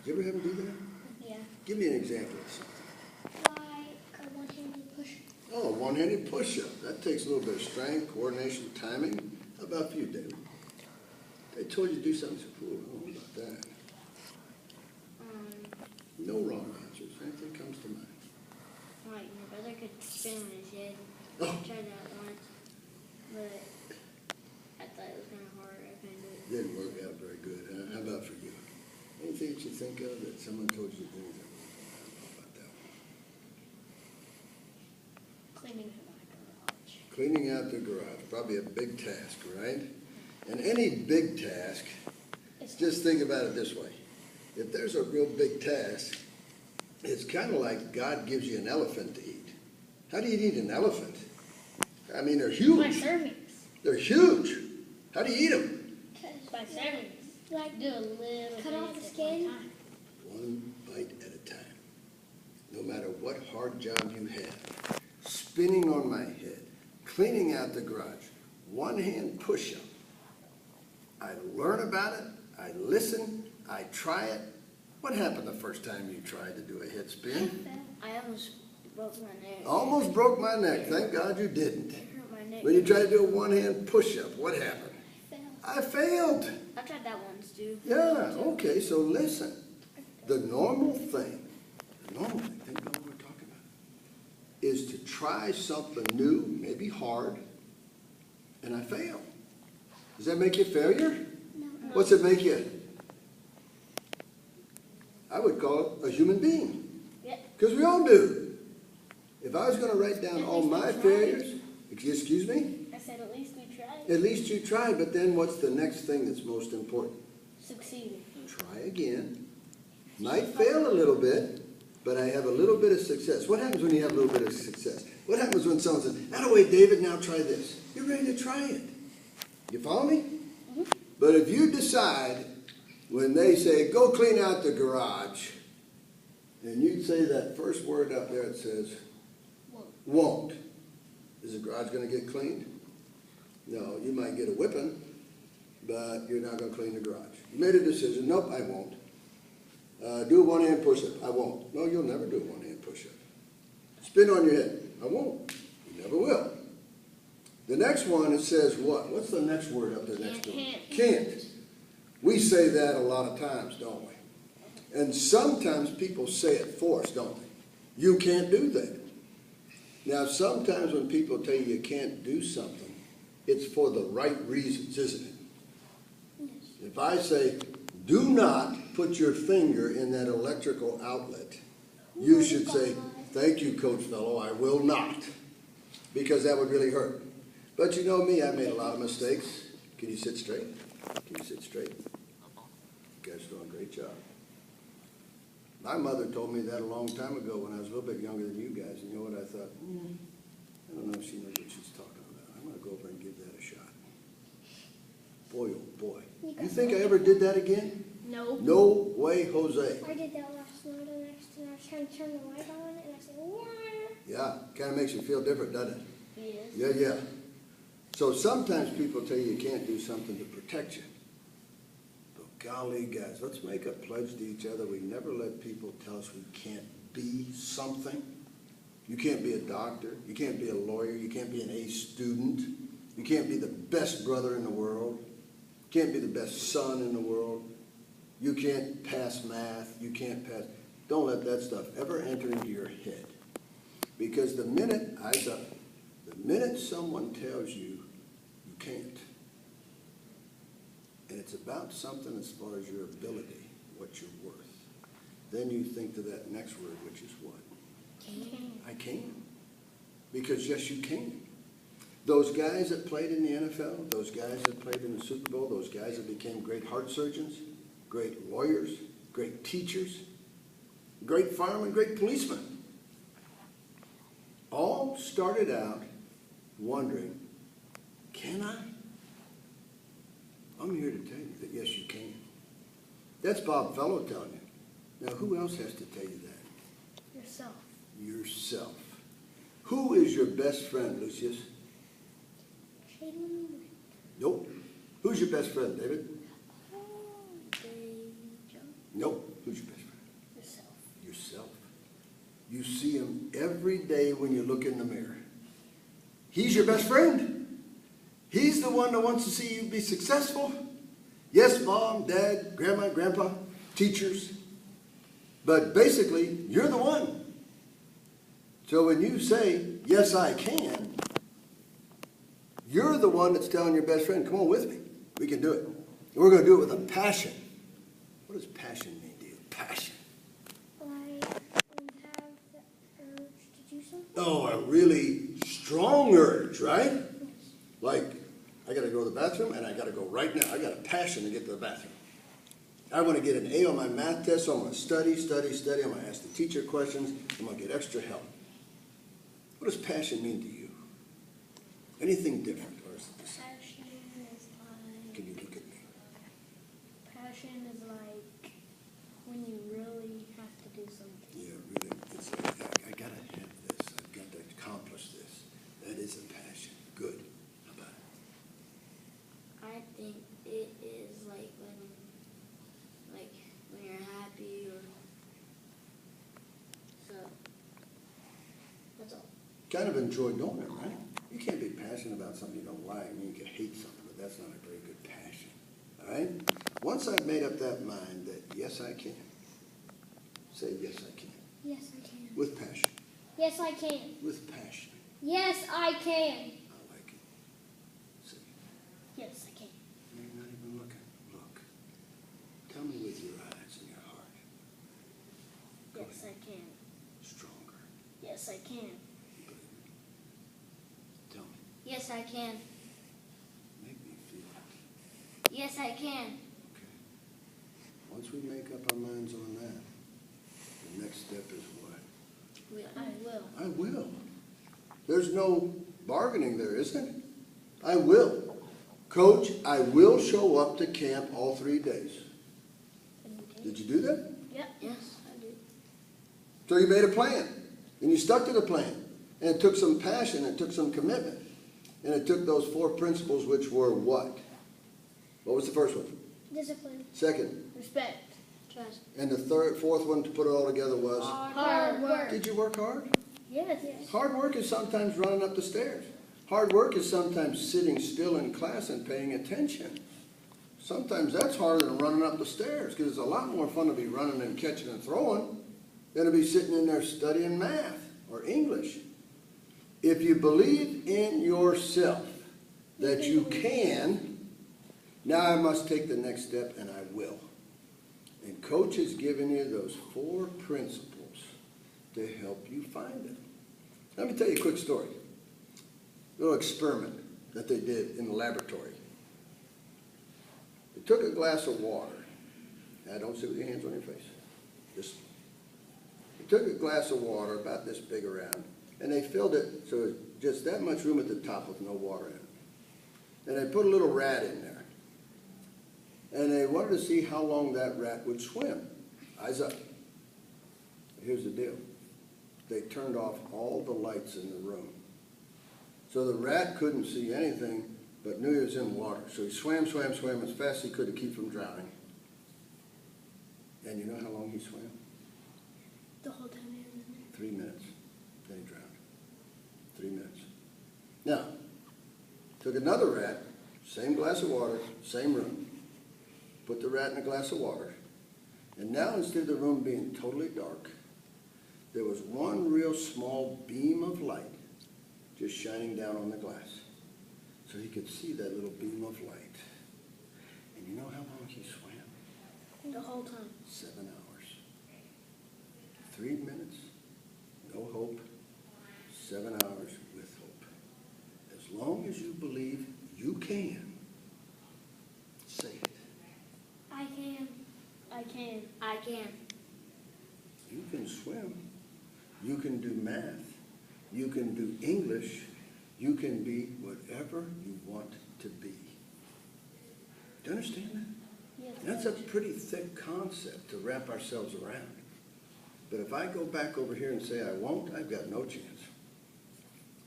Did you ever have them do that? Yeah. Give me an example of something. Like a one-handed push-up. Oh, a one-handed push-up. That takes a little bit of strength, coordination, timing. How about for you, David? They told you to do something so cool. I don't know about that. No wrong answers. Anything comes to mind. Like, my brother could spin on his head. Oh. I tried that once, but I thought it was kind of hard. I couldn't do it. Didn't work out very good, huh? How about for you? Anything that you think of that someone told you to do? I don't know about that one. Cleaning for my garage. Cleaning out the garage, probably a big task, right? And any big task, just think about it this way. If there's a real big task, it's kind of like God gives you an elephant to eat. How do you eat an elephant? I mean, they're huge. By servings. They're huge. How do you eat them? By servings. Like, do a little cut off the skin. One bite at a time. No matter what hard job you have, spinning on my head, cleaning out the garage, one-hand push-up. I learn about it, I listen, I try it. What happened the first time you tried to do a head spin? I almost broke my neck. Almost broke my neck. Thank God you didn't. It hurt my neck. When you tried to do a one-hand push-up, what happened? I I failed. tried that once too. Yeah, okay, so listen. The normal thing, think about what we're talking about, is to try something new, maybe hard, and I fail. Does that make you a failure? No. What's it make you? I would call it a human being. Yeah. Because we all do. If I was going to write down all my failures, excuse me? I said at least we tried. At least you tried, but then what's the next thing that's most important? Succeeded. Try again. Might fail a little bit, but I have a little bit of success. What happens when you have a little bit of success? What happens when someone says, "Attaboy, David, now try this"? You're ready to try it. You follow me? Mm-hmm. But if you decide, when they say, "Go clean out the garage," and you say that first word up there, it says, won't. Is the garage going to get cleaned? No, you might get a whipping, but you're not going to clean the garage. You made a decision. Nope, I won't. Do a one-hand push-up. I won't. No, you'll never do a one-hand push-up. Spin on your head. I won't. You never will. The next one, it says what? What's the next word up there next to it? Can't. We say that a lot of times, don't we? And sometimes people say it for us, don't they? You can't do that. Now, sometimes when people tell you you can't do something, it's for the right reasons, isn't it? Yes. If I say, do not put your finger in that electrical outlet, you should say, thank you, Coach Fello, I will not, because that would really hurt. But you know me, I made a lot of mistakes. Can you sit straight? Can you sit straight? You guys are doing a great job. My mother told me that a long time ago when I was a little bit younger than you guys. And you know what I thought? I don't know if she knows what she's talking about. I'm going to go over and give that a shot. Boy, oh boy. You think I ever did that again? No. No way, Jose. I did that last night, and I was trying to turn the light on, and I said, "Wah." Yeah, kind of makes you feel different, doesn't it? Yes. Yeah. So sometimes people tell you you can't do something to protect you. But golly, guys, let's make a pledge to each other. We never let people tell us we can't be something. You can't be a doctor. You can't be a lawyer. You can't be an A student. You can't be the best brother in the world. You can't be the best son in the world. You can't pass math. You can't pass. Don't let that stuff ever enter into your head. Because the minute, eyes up, the minute someone tells you you can't, and it's about something as far as your ability, what you're worth, then you think to that next word, which is what? Can. I can. Because yes, you can. Those guys that played in the NFL, those guys that played in the Super Bowl, those guys that became great heart surgeons, great lawyers, great teachers, great firemen, great policemen, all started out wondering, can I? I'm here to tell you that yes, you can. That's Bob Fello telling you. Now, who else has to tell you that? Yourself. Yourself. Who is your best friend, Lucius? Nope. Who's your best friend, David? Nope. Who's your best friend? Yourself. Yourself. You see him every day when you look in the mirror. He's your best friend. He's the one that wants to see you be successful. Yes, mom, dad, grandma, grandpa, teachers. But basically, you're the one. So when you say, yes, I can, you're the one that's telling your best friend, come on with me. We can do it. And we're going to do it with a passion. What does passion mean to you? Passion. Like, have the urge to do something? Oh, a really strong urge, right? Like, I got to go to the bathroom and I got to go right now. I got a passion to get to the bathroom. I want to get an A on my math test, so I'm going to study. I'm going to ask the teacher questions. I'm going to get extra help. What does passion mean to you? Anything different? Or is it the same? Passion is like. Can you look at me? Passion is like when you really have to do something. Yeah, really. It's like, I got to have this. I've got to accomplish this. That is a passion. Good. How about it? I think it is like when you're happy or so. That's all. Kind of enjoy doing it, right? You can't be passionate about something you don't like. I mean, you can hate something, but that's not a very good passion. All right? Once I've made up that mind that yes, I can, say yes, I can. Yes, I can. With passion. Yes, I can. With passion. Yes, I can. I like it. Say, Yes, I can. you're not even looking. Look. Tell me with your eyes and your heart. Go Yes, ahead. I can. Stronger. Yes, I can. Tell me. Yes, I can. Make me feel it. Yes, I can. Okay. Once we make up our minds on that, the next step is what? I will. I will. There's no bargaining there, isn't it? I will. Coach, I will show up to camp all 3 days. Did you do that? Yep. Yes, I do. So you made a plan, and you stuck to the plan. And it took some passion, it took some commitment. And it took those 4 principles, which were what? What was the first one? Discipline. Second. Respect. Trust. And the fourth one to put it all together was? Hard work. Did you work hard? Yes. Hard work is sometimes running up the stairs. Hard work is sometimes sitting still in class and paying attention. Sometimes that's harder than running up the stairs because it's a lot more fun to be running and catching and throwing than to be sitting in there studying math or English. If you believe in yourself that you can, now I must take the next step and I will. And Coach has given you those 4 principles to help you find it. Let me tell you a quick story. A little experiment that they did in the laboratory. They took a glass of water. Now, don't sit with your hands on your face. They took a glass of water about this big around, and they filled it so it was just that much room at the top with no water in it. And they put a little rat in there. And they wanted to see how long that rat would swim. Eyes up. Here's the deal. They turned off all the lights in the room. So the rat couldn't see anything but knew he was in water. So he swam as fast as he could to keep from drowning. And you know how long he swam? The whole time he was in there. 3 minutes. Then he drowned. 3 minutes. Now, took another rat, same glass of water, same room, put the rat in a glass of water, and now instead of the room being totally dark, there was one real small beam of light just shining down on the glass. So he could see that little beam of light. And you know how long he swam? The whole time. 7 hours. 3 minutes, no hope. 7 hours with hope. As long as you believe you can, say it. I can. I can. I can. You can swim. You can do math. You can do English. You can be whatever you want to be. Do you understand that? Yes. That's a pretty thick concept to wrap ourselves around. But if I go back over here and say I won't, I've got no chance.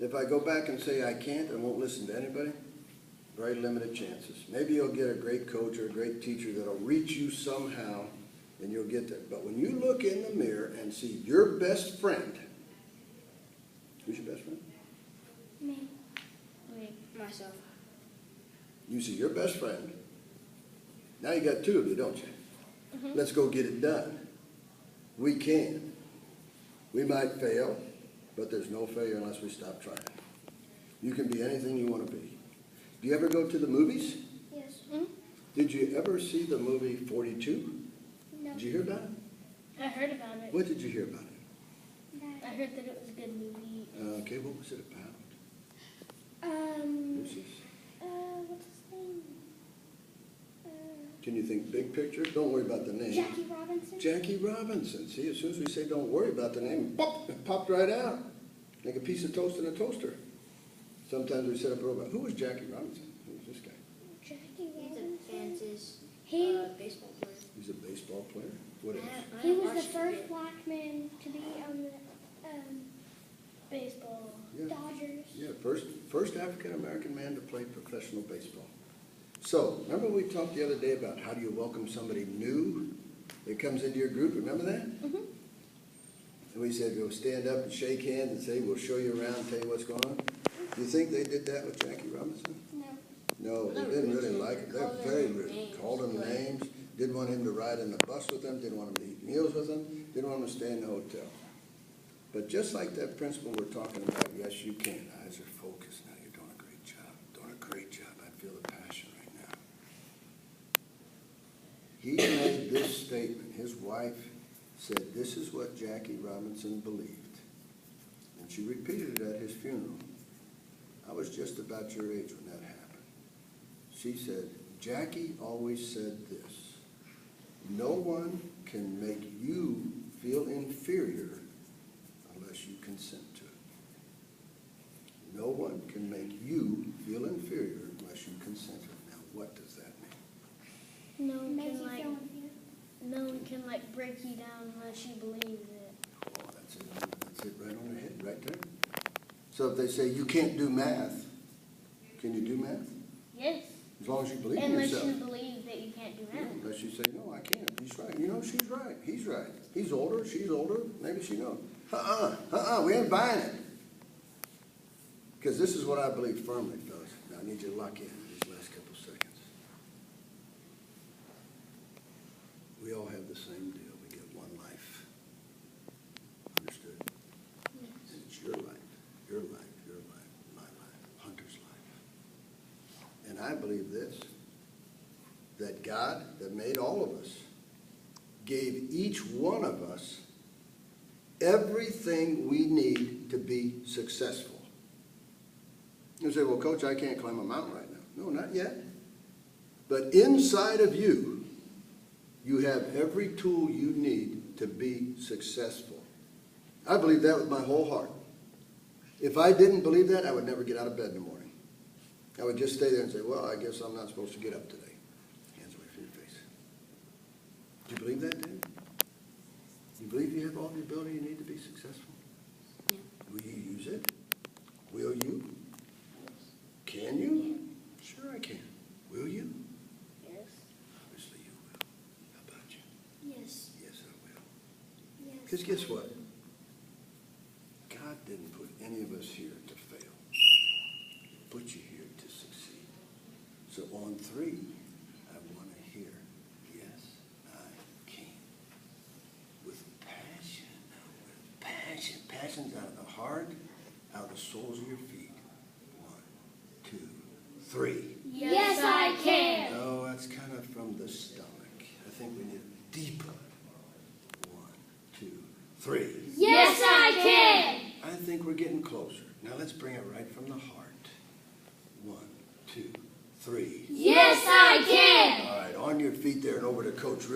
If I go back and say I can't and won't listen to anybody, very limited chances. Maybe you'll get a great coach or a great teacher that'll reach you somehow, and you'll get there. But when you look in the mirror and see your best friend, who's your best friend? Me. Myself. You see your best friend. Now you got two of you, don't you? Mm-hmm. Let's go get it done. We can. We might fail, but there's no failure unless we stop trying. You can be anything you want to be. Do you ever go to the movies? Yes. Mm-hmm. Did you ever see the movie 42? No. Did you hear about it? I heard about it. What did you hear about it? I heard that it was a good movie. Okay, what was it about? Who's this? What's his name? Can you think big picture? Don't worry about the name. Jackie Robinson. Jackie Robinson. See, as soon as we say don't worry about the name, pop, it popped right out. Like a piece of toast in a toaster. Sometimes we set up a robot. Who was Jackie Robinson? Who was this guy? Jackie He's Robinson. a Kansas He baseball player. He's a baseball player? What else? he was the first black man to be on the Baseball. Yeah. Dodgers. Yeah, first African-American man to play professional baseball. So, remember we talked the other day about how do you welcome somebody new that comes into your group? Remember that? Mm-hmm. And we said, go stand up and shake hands and say, we'll show you around and tell you what's going on. Do you think they did that with Jackie Robinson? No. No, they They're didn't rude really to him. like him. They They're called very him rude. names, Called him but- names. Didn't want him to ride in the bus with them. Didn't want him to eat meals with them. Didn't want him to stay in the hotel. But just like that principle we're talking about, yes, you can. Eyes are focused now. You're doing a great job. Doing a great job. I feel the passion right now. He made this statement. His wife said, this is what Jackie Robinson believed. And she repeated it at his funeral. I was just about your age when that happened. She said, Jackie always said this, no one can make you feel inferior unless you consent to it. No one can make you feel inferior unless you consent to it. Now, what does that mean? No one Make can you like feel inferior. no one can like break you down unless you believe it. Oh, that's it. That's it right on the head, right there. So if they say you can't do math, can you do math? Yes. As long as you believe in Unless yourself. you believe that you can't do math. Unless you say, no, I can't. He's right. You know, she's right. He's right. He's older. She's older. Maybe she knows. We ain't buying it. Because this is what I believe firmly, fellas. Now, I need you to lock in these last couple seconds. We all have the same deal. We get one life. Understood? And it's your life, your life, your life, my life, Hunter's life. And I believe this, that God that made all of us gave each one of us everything we need to be successful. You say, well, Coach, I can't climb a mountain right now. No, not yet. But inside of you, you have every tool you need to be successful. I believe that with my whole heart. If I didn't believe that, I would never get out of bed in the morning. I would just stay there and say, well, I guess I'm not supposed to get up today. Hands away from your face. Do you believe that, Dan? Do you believe you have all the ability you need to be successful? Yeah. Will you use it? Will you? Can you? Sure I can. Will you? Yes. Obviously you will. How about you? Yes. Yes, I will. Yes. Because guess what? God didn't put any of us here to fail. He put you here to succeed. So on 3, I want to hear, yes, I can. With passion. With passion. Passion's out of the heart, out of the soles of your feet. 1, 2, 3. Yes, I can. No, that's kind of from the stomach. I think we need it deeper. 1, 2, 3. Yes, I can. I think we're getting closer. Now let's bring it right from the heart. 1, 2, 3. Yes, I can. All right, on your feet there and over to Coach.